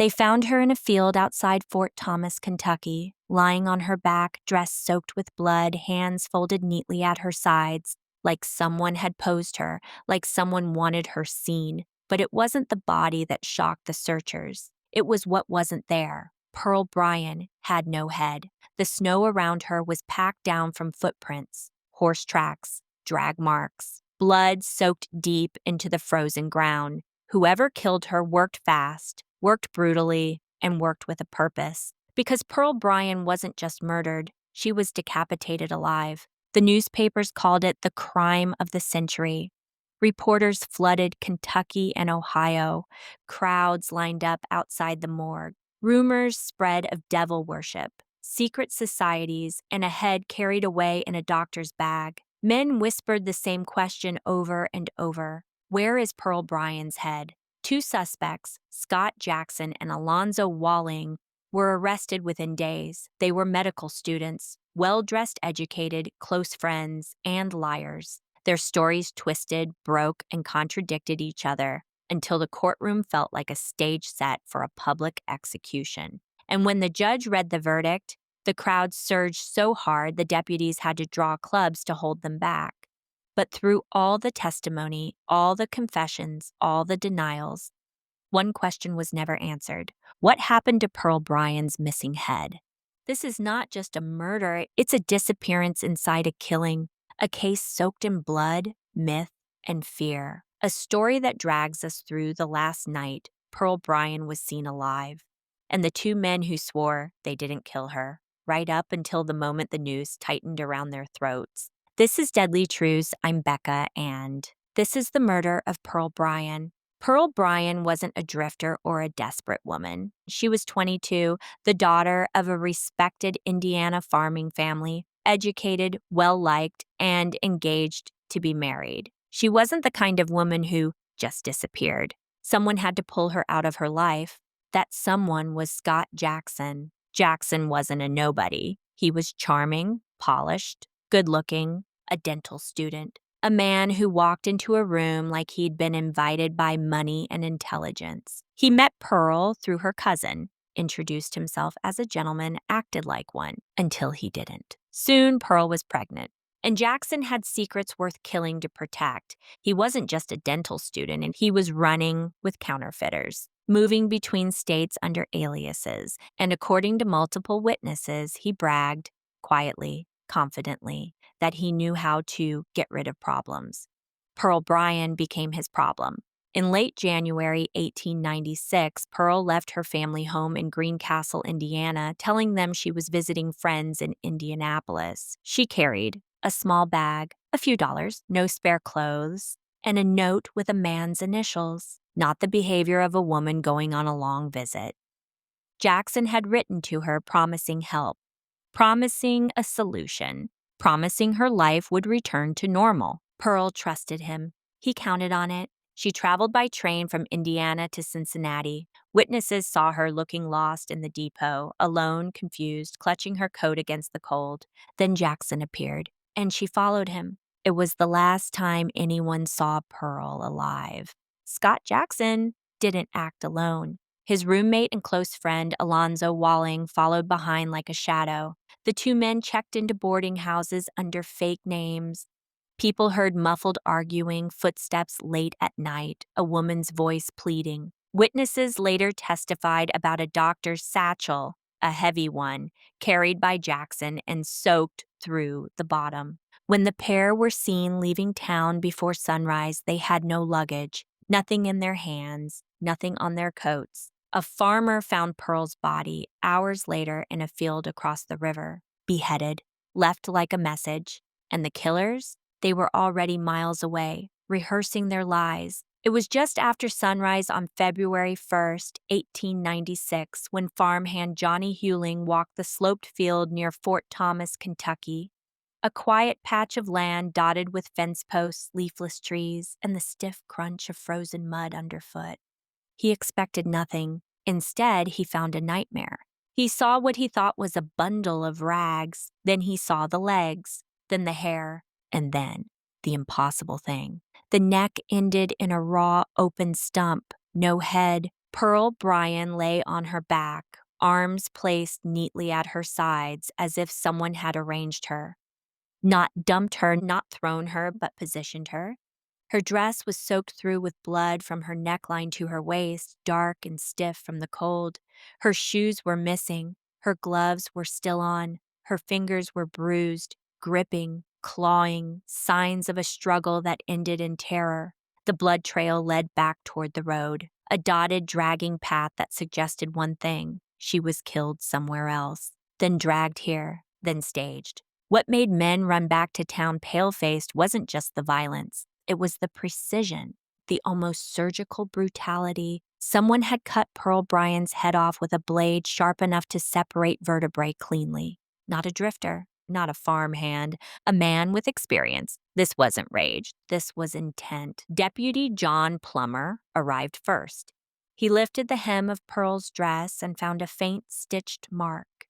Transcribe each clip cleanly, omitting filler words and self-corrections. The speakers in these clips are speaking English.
They found her in a field outside Fort Thomas, Kentucky, lying on her back, dress soaked with blood, hands folded neatly at her sides, like someone had posed her, like someone wanted her seen. But it wasn't the body that shocked the searchers. It was what wasn't there. Pearl Bryan had no head. The snow around her was packed down from footprints, horse tracks, drag marks, blood soaked deep into the frozen ground. Whoever killed her worked fast, worked brutally, and worked with a purpose. Because Pearl Bryan wasn't just murdered, she was decapitated alive. The newspapers called it the crime of the century. Reporters flooded Kentucky and Ohio. Crowds lined up outside the morgue. Rumors spread of devil worship, secret societies, and a head carried away in a doctor's bag. Men whispered the same question over and over. Where is Pearl Bryan's head? Two suspects, Scott Jackson and Alonzo Walling, were arrested within days. They were medical students, well-dressed, educated, close friends, and liars. Their stories twisted, broke, and contradicted each other until the courtroom felt like a stage set for a public execution. And when the judge read the verdict, the crowd surged so hard the deputies had to draw clubs to hold them back. But through all the testimony, all the confessions, all the denials, one question was never answered. What happened to Pearl Bryan's missing head? This is not just a murder, it's a disappearance inside a killing, a case soaked in blood, myth, and fear. A story that drags us through the last night Pearl Bryan was seen alive, and the two men who swore they didn't kill her, right up until the moment the noose tightened around their throats. This is Deadly Truths. I'm Becca, and this is the murder of Pearl Bryan. Pearl Bryan wasn't a drifter or a desperate woman. She was 22, the daughter of a respected Indiana farming family, educated, well-liked, and engaged to be married. She wasn't the kind of woman who just disappeared. Someone had to pull her out of her life. That someone was Scott Jackson. Jackson wasn't a nobody. He was charming, polished, good-looking, a dental student, a man who walked into a room like he'd been invited by money and intelligence. He met Pearl through her cousin, introduced himself as a gentleman, acted like one, until he didn't. Soon, Pearl was pregnant, and Jackson had secrets worth killing to protect. He wasn't just a dental student, and he was running with counterfeiters, moving between states under aliases, and according to multiple witnesses, he bragged, quietly, confidently, that he knew how to get rid of problems. Pearl Bryan became his problem. In late January 1896, Pearl left her family home in Greencastle, Indiana, telling them she was visiting friends in Indianapolis. She carried a small bag, a few dollars, no spare clothes, and a note with a man's initials, not the behavior of a woman going on a long visit. Jackson had written to her promising help, promising a solution, promising her life would return to normal. Pearl trusted him. He counted on it. She traveled by train from Indiana to Cincinnati. Witnesses saw her looking lost in the depot, alone, confused, clutching her coat against the cold. Then Jackson appeared, and she followed him. It was the last time anyone saw Pearl alive. Scott Jackson didn't act alone. His roommate and close friend, Alonzo Walling, followed behind like a shadow. The two men checked into boarding houses under fake names. People heard muffled arguing, footsteps late at night, a woman's voice pleading. Witnesses later testified about a doctor's satchel, a heavy one, carried by Jackson and soaked through the bottom. When the pair were seen leaving town before sunrise, they had no luggage, nothing in their hands, nothing on their coats. A farmer found Pearl's body hours later in a field across the river, beheaded, left like a message. And the killers? They were already miles away, rehearsing their lies. It was just after sunrise on February 1st, 1896, when farmhand Johnny Hewling walked the sloped field near Fort Thomas, Kentucky. A quiet patch of land dotted with fence posts, leafless trees, and the stiff crunch of frozen mud underfoot. He expected nothing. Instead, he found a nightmare. He saw what he thought was a bundle of rags. Then he saw the legs, then the hair, and then the impossible thing. The neck ended in a raw, open stump. No head, Pearl Bryan lay on her back, arms placed neatly at her sides as if someone had arranged her. Not dumped her, not thrown her, but positioned her. Her dress was soaked through with blood from her neckline to her waist, dark and stiff from the cold. Her shoes were missing. Her gloves were still on. Her fingers were bruised, gripping, clawing, signs of a struggle that ended in terror. The blood trail led back toward the road, a dotted, dragging path that suggested one thing: she was killed somewhere else, then dragged here, then staged. What made men run back to town pale-faced wasn't just the violence. It was the precision, the almost surgical brutality. Someone had cut Pearl Bryan's head off with a blade sharp enough to separate vertebrae cleanly. Not a drifter, not a farmhand, a man with experience. This wasn't rage. This was intent. Deputy John Plummer arrived first. He lifted the hem of Pearl's dress and found a faint stitched mark.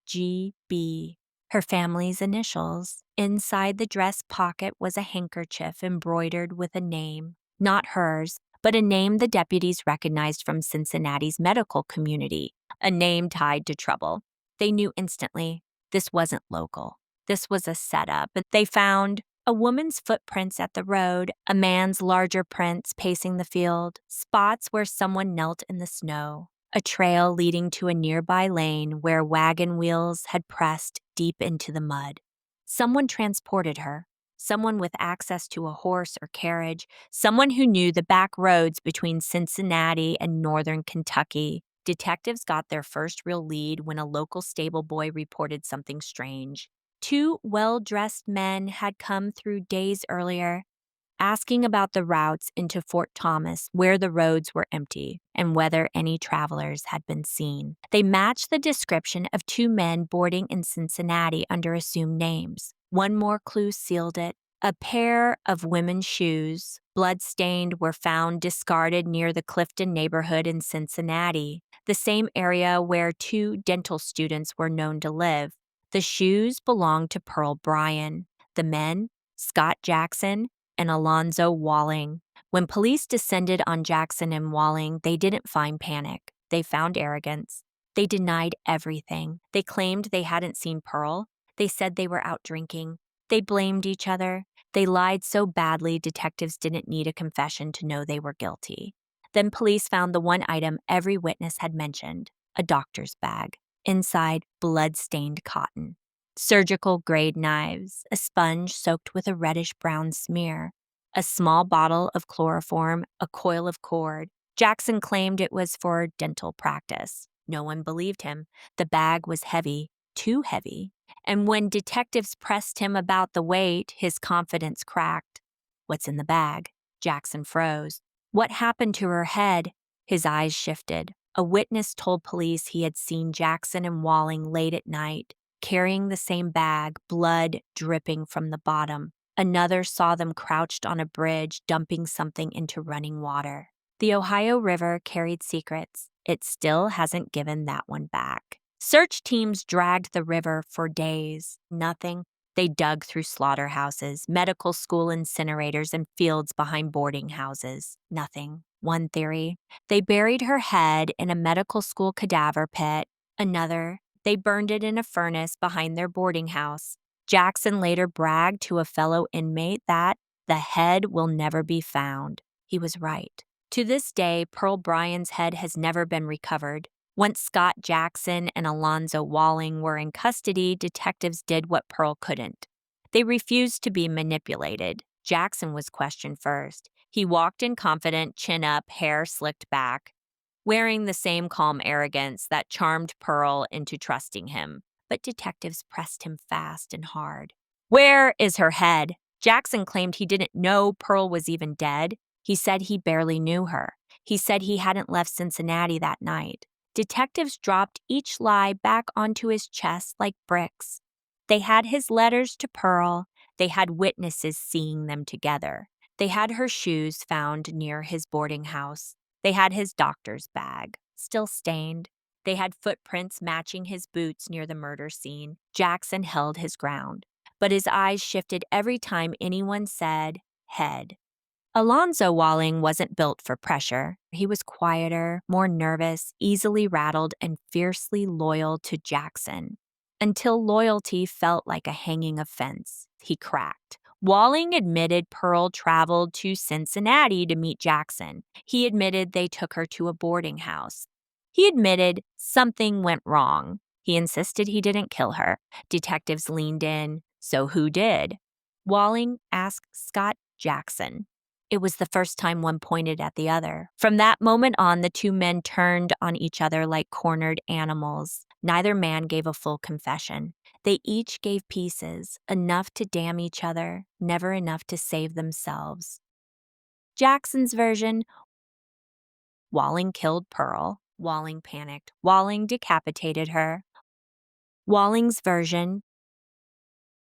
G.B. Her family's initials. Inside the dress pocket was a handkerchief embroidered with a name, not hers, but a name the deputies recognized from Cincinnati's medical community, a name tied to trouble. They knew instantly this wasn't local. This was a setup. They found a woman's footprints at the road, a man's larger prints pacing the field, spots where someone knelt in the snow, a trail leading to a nearby lane where wagon wheels had pressed deep into the mud. Someone transported her, someone with access to a horse or carriage, someone who knew the back roads between Cincinnati and northern Kentucky. Detectives got their first real lead when a local stable boy reported something strange. Two well-dressed men had come through days earlier, asking about the routes into Fort Thomas, where the roads were empty, and whether any travelers had been seen. They matched the description of two men boarding in Cincinnati under assumed names. One more clue sealed it. A pair of women's shoes, blood-stained, were found discarded near the Clifton neighborhood in Cincinnati, the same area where two dental students were known to live. The shoes belonged to Pearl Bryan. The men, Scott Jackson and Alonzo Walling. When police descended on Jackson and Walling, they didn't find panic. They found arrogance. They denied everything. They claimed they hadn't seen Pearl. They said they were out drinking. They blamed each other. They lied so badly detectives didn't need a confession to know they were guilty. Then police found the one item every witness had mentioned: a doctor's bag. Inside, blood-stained cotton. Surgical-grade knives, a sponge soaked with a reddish-brown smear, a small bottle of chloroform, a coil of cord. Jackson claimed it was for dental practice. No one believed him. The bag was heavy, too heavy, and when detectives pressed him about the weight, his confidence cracked. "What's in the bag?" Jackson froze. "What happened to her head?" His eyes shifted. A witness told police he had seen Jackson and Walling late at night, carrying the same bag, blood dripping from the bottom. Another saw them crouched on a bridge, dumping something into running water. The Ohio River carried secrets. It still hasn't given that one back. Search teams dragged the river for days. Nothing. They dug through slaughterhouses, medical school incinerators, and fields behind boarding houses. Nothing. One theory: they buried her head in a medical school cadaver pit. Another: they burned it in a furnace behind their boarding house. Jackson later bragged to a fellow inmate that the head will never be found. He was right. To this day, Pearl Bryan's head has never been recovered. Once Scott Jackson and Alonzo Walling were in custody, detectives did what Pearl couldn't. They refused to be manipulated. Jackson was questioned first. He walked in confident, chin up, hair slicked back, wearing the same calm arrogance that charmed Pearl into trusting him. But detectives pressed him fast and hard. "Where is her head?" Jackson claimed he didn't know Pearl was even dead. He said he barely knew her. He said he hadn't left Cincinnati that night. Detectives dropped each lie back onto his chest like bricks. They had his letters to Pearl. They had witnesses seeing them together. They had her shoes found near his boarding house. They had his doctor's bag, still stained. They had footprints matching his boots near the murder scene. Jackson held his ground, but his eyes shifted every time anyone said head. Alonzo Walling wasn't built for pressure. He was quieter, more nervous, easily rattled, and fiercely loyal to Jackson. Until loyalty felt like a hanging offense, he cracked. Walling admitted Pearl traveled to Cincinnati to meet Jackson. He admitted they took her to a boarding house. He admitted something went wrong. He insisted he didn't kill her. Detectives leaned in. So who did? Walling asked Scott Jackson. It was the first time one pointed at the other. From that moment on, the two men turned on each other like cornered animals. Neither man gave a full confession. They each gave pieces, enough to damn each other, never enough to save themselves. Jackson's version: Walling killed Pearl. Walling panicked. Walling decapitated her. Walling's version: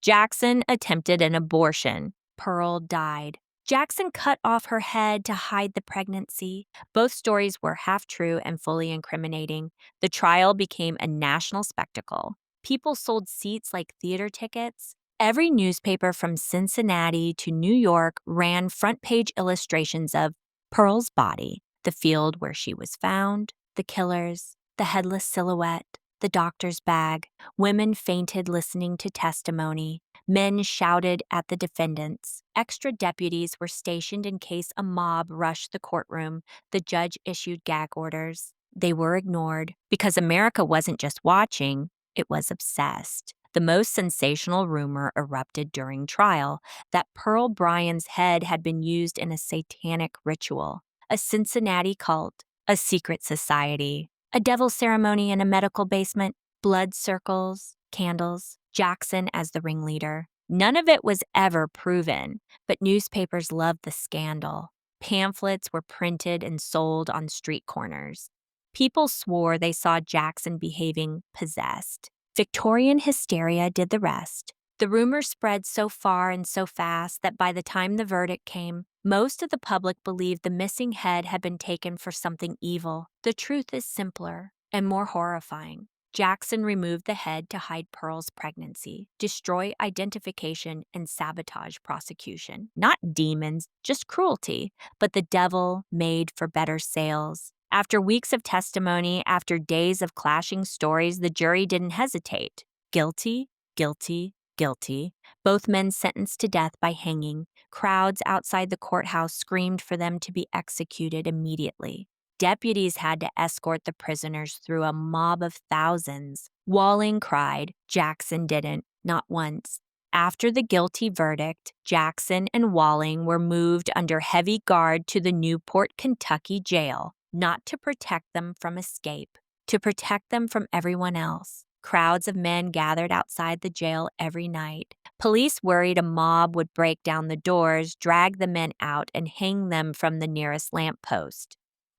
Jackson attempted an abortion. Pearl died. Jackson cut off her head to hide the pregnancy. Both stories were half true and fully incriminating. The trial became a national spectacle. People sold seats like theater tickets. Every newspaper from Cincinnati to New York ran front-page illustrations of Pearl's body, the field where she was found, the killers, the headless silhouette, the doctor's bag. Women fainted listening to testimony. Men shouted at the defendants. Extra deputies were stationed in case a mob rushed the courtroom. The judge issued gag orders. They were ignored because America wasn't just watching, it was obsessed. The most sensational rumor erupted during trial: that Pearl Bryan's head had been used in a satanic ritual, a Cincinnati cult, a secret society, a devil ceremony in a medical basement, blood circles, candles, Jackson as the ringleader. None of it was ever proven, but newspapers loved the scandal. Pamphlets were printed and sold on street corners. People swore they saw Jackson behaving possessed. Victorian hysteria did the rest. The rumor spread so far and so fast that by the time the verdict came, most of the public believed the missing head had been taken for something evil. The truth is simpler and more horrifying. Jackson removed the head to hide Pearl's pregnancy, destroy identification, and sabotage prosecution. Not demons, just cruelty, but the devil made for better sales. After weeks of testimony, after days of clashing stories, the jury didn't hesitate. Guilty, guilty, guilty. Both men sentenced to death by hanging. Crowds outside the courthouse screamed for them to be executed immediately. Deputies had to escort the prisoners through a mob of thousands. Walling cried. Jackson didn't, not once. After the guilty verdict, Jackson and Walling were moved under heavy guard to the Newport, Kentucky jail, not to protect them from escape, to protect them from everyone else. Crowds of men gathered outside the jail every night. Police worried a mob would break down the doors, drag the men out, and hang them from the nearest lamppost.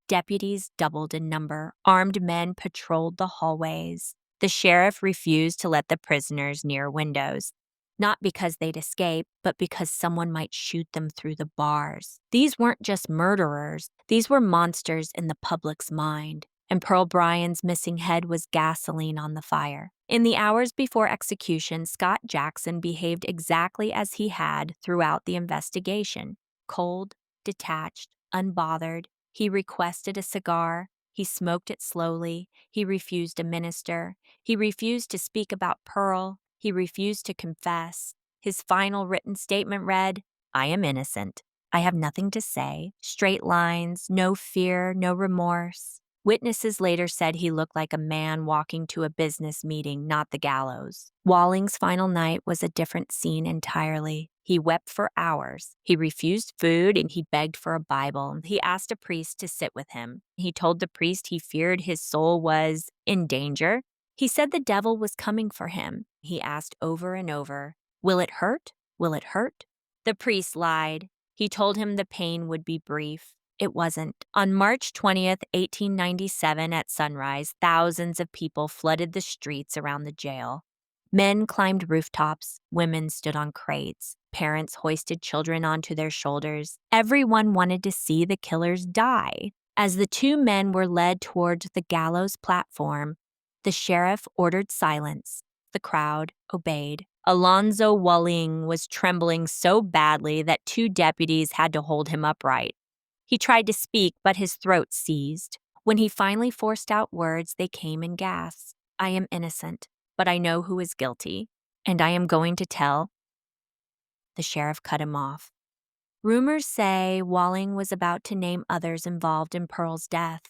Deputies doubled in number. Armed men patrolled the hallways. The sheriff refused to let the prisoners near windows, not because they'd escape, but because someone might shoot them through the bars. These weren't just murderers. These were monsters in the public's mind. And Pearl Bryan's missing head was gasoline on the fire. In the hours before execution, Scott Jackson behaved exactly as he had throughout the investigation: cold, detached, unbothered. He requested a cigar. He smoked it slowly. He refused to minister. He refused to speak about Pearl. He refused to confess. His final written statement read, "I am innocent. I have nothing to say." Straight lines, no fear, no remorse. Witnesses later said he looked like a man walking to a business meeting, not the gallows. Walling's final night was a different scene entirely. He wept for hours. He refused food and he begged for a Bible. He asked a priest to sit with him. He told the priest he feared his soul was in danger. He said the devil was coming for him. He asked over and over, "Will it hurt? Will it hurt?" The priest lied. He told him the pain would be brief. It wasn't. On March 20th, 1897, at sunrise, thousands of people flooded the streets around the jail. Men climbed rooftops. Women stood on crates. Parents hoisted children onto their shoulders. Everyone wanted to see the killers die. As the two men were led towards the gallows platform, the sheriff ordered silence. The crowd obeyed. Alonzo Walling was trembling so badly that 2 deputies had to hold him upright. He tried to speak, but his throat seized. When he finally forced out words, they came in gasps. I am innocent, but I know who is guilty, and I am going to tell. The sheriff cut him off. Rumors say Walling was about to name others involved in Pearl's death.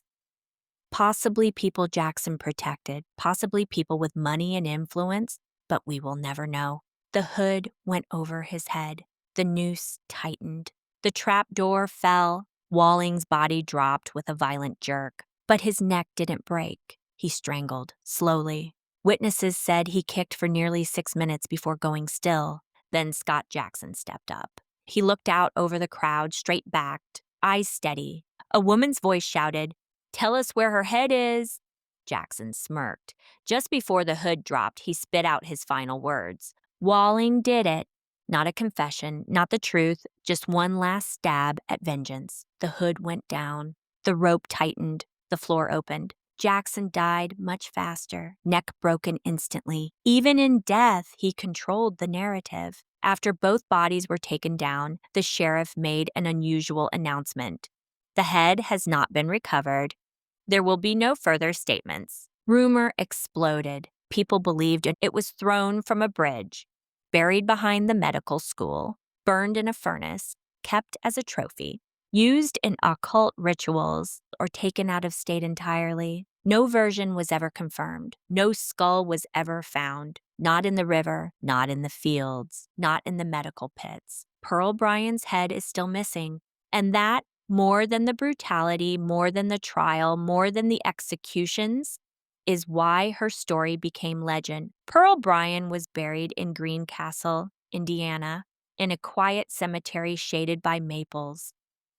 Possibly people Jackson protected, possibly people with money and influence, but we will never know. The hood went over his head. The noose tightened. The trap door fell. Walling's body dropped with a violent jerk, but his neck didn't break. He strangled, slowly. Witnesses said he kicked for nearly 6 minutes before going still. Then Scott Jackson stepped up. He looked out over the crowd, straight-backed, eyes steady. A woman's voice shouted, "Tell us where her head is." Jackson smirked. Just before the hood dropped, he spit out his final words. Walling did it. Not a confession, not the truth, just one last stab at vengeance. The hood went down. The rope tightened. The floor opened. Jackson died much faster, neck broken instantly. Even in death, he controlled the narrative. After both bodies were taken down, the sheriff made an unusual announcement. The head has not been recovered. There will be no further statements. Rumor exploded. People believed it was thrown from a bridge, buried behind the medical school, burned in a furnace, kept as a trophy, used in occult rituals, or taken out of state entirely. No version was ever confirmed. No skull was ever found. Not in the river, not in the fields, not in the medical pits. Pearl Bryan's head is still missing, and that, more than the brutality, more than the trial, more than the executions, is why her story became legend. Pearl Bryan was buried in Greencastle, Indiana, in a quiet cemetery shaded by maples.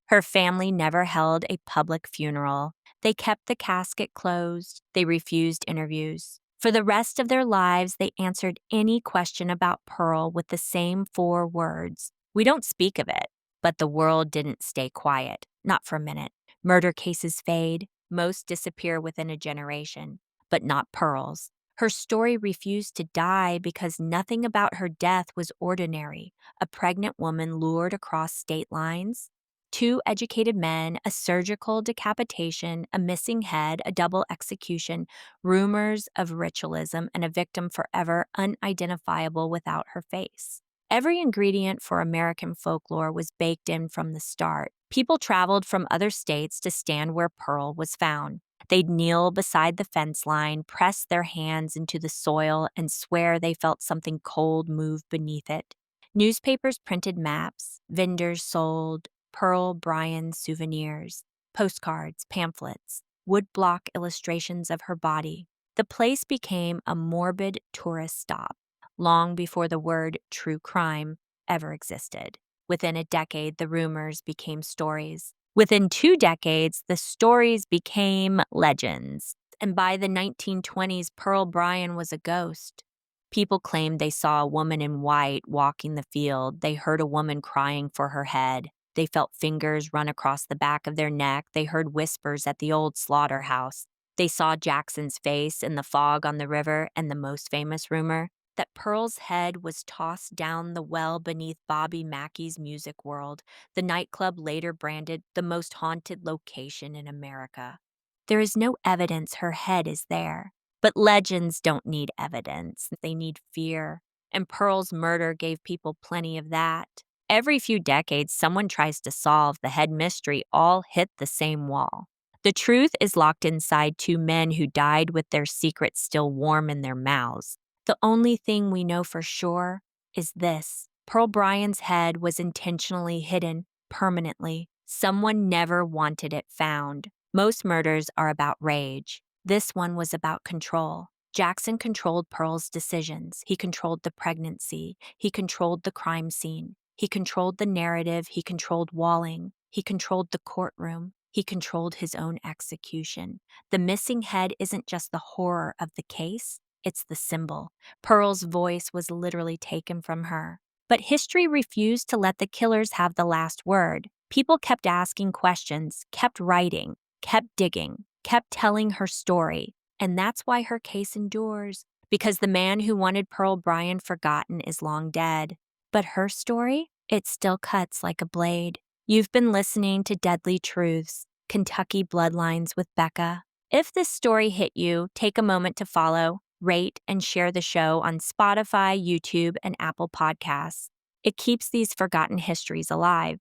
Her family never held a public funeral. They kept the casket closed. They refused interviews. For the rest of their lives, they answered any question about Pearl with the same 4 words. We don't speak of it. But the world didn't stay quiet, not for a minute. Murder cases fade. Most disappear within a generation, but not Pearl's. Her story refused to die because nothing about her death was ordinary. A pregnant woman lured across state lines, 2 educated men, a surgical decapitation, a missing head, a double execution, rumors of ritualism, and a victim forever unidentifiable without her face. Every ingredient for American folklore was baked in from the start. People traveled from other states to stand where Pearl was found. They'd kneel beside the fence line, press their hands into the soil, and swear they felt something cold move beneath it. Newspapers printed maps. Vendors sold Pearl Bryan souvenirs, postcards, pamphlets, woodblock illustrations of her body. The place became a morbid tourist stop long before the word true crime ever existed. Within a decade, the rumors became stories. Within 2 decades, the stories became legends. And by the 1920s, Pearl Bryan was a ghost. People claimed they saw a woman in white walking the field. They heard a woman crying for her head. They felt fingers run across the back of their neck. They heard whispers at the old slaughterhouse. They saw Jackson's face in the fog on the river, and the most famous rumor, that Pearl's head was tossed down the well beneath Bobby Mackey's Music World, the nightclub later branded the most haunted location in America. There is no evidence her head is there, but legends don't need evidence. They need fear, and Pearl's murder gave people plenty of that. Every few decades, someone tries to solve the head mystery, all hit the same wall. The truth is locked inside 2 men who died with their secrets still warm in their mouths. The only thing we know for sure is this. Pearl Bryan's head was intentionally hidden permanently. Someone never wanted it found. Most murders are about rage. This one was about control. Jackson controlled Pearl's decisions. He controlled the pregnancy. He controlled the crime scene. He controlled the narrative. He controlled Walling. He controlled the courtroom. He controlled his own execution. The missing head isn't just the horror of the case. It's the symbol. Pearl's voice was literally taken from her. But history refused to let the killers have the last word. People kept asking questions, kept writing, kept digging, kept telling her story. And that's why her case endures. because the man who wanted Pearl Bryan forgotten is long dead. But her story? It still cuts like a blade. You've been listening to Deadly Truths, Kentucky Bloodlines with Becca. If this story hit you, take a moment to follow, rate, and share the show on Spotify, YouTube, and Apple Podcasts. It keeps these forgotten histories alive,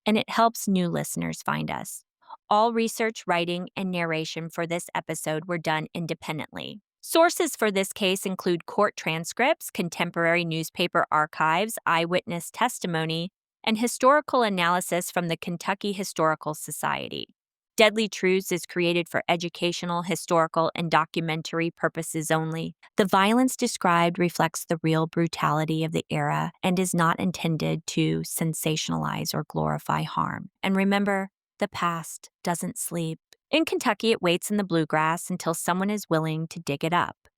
and it helps new listeners find us. All research, writing, and narration for this episode were done independently. Sources for this case include court transcripts, contemporary newspaper archives, eyewitness testimony, and historical analysis from the Kentucky Historical Society. Deadly Truths is created for educational, historical, and documentary purposes only. The violence described reflects the real brutality of the era and is not intended to sensationalize or glorify harm. And remember, the past doesn't sleep. In Kentucky, it waits in the bluegrass until someone is willing to dig it up.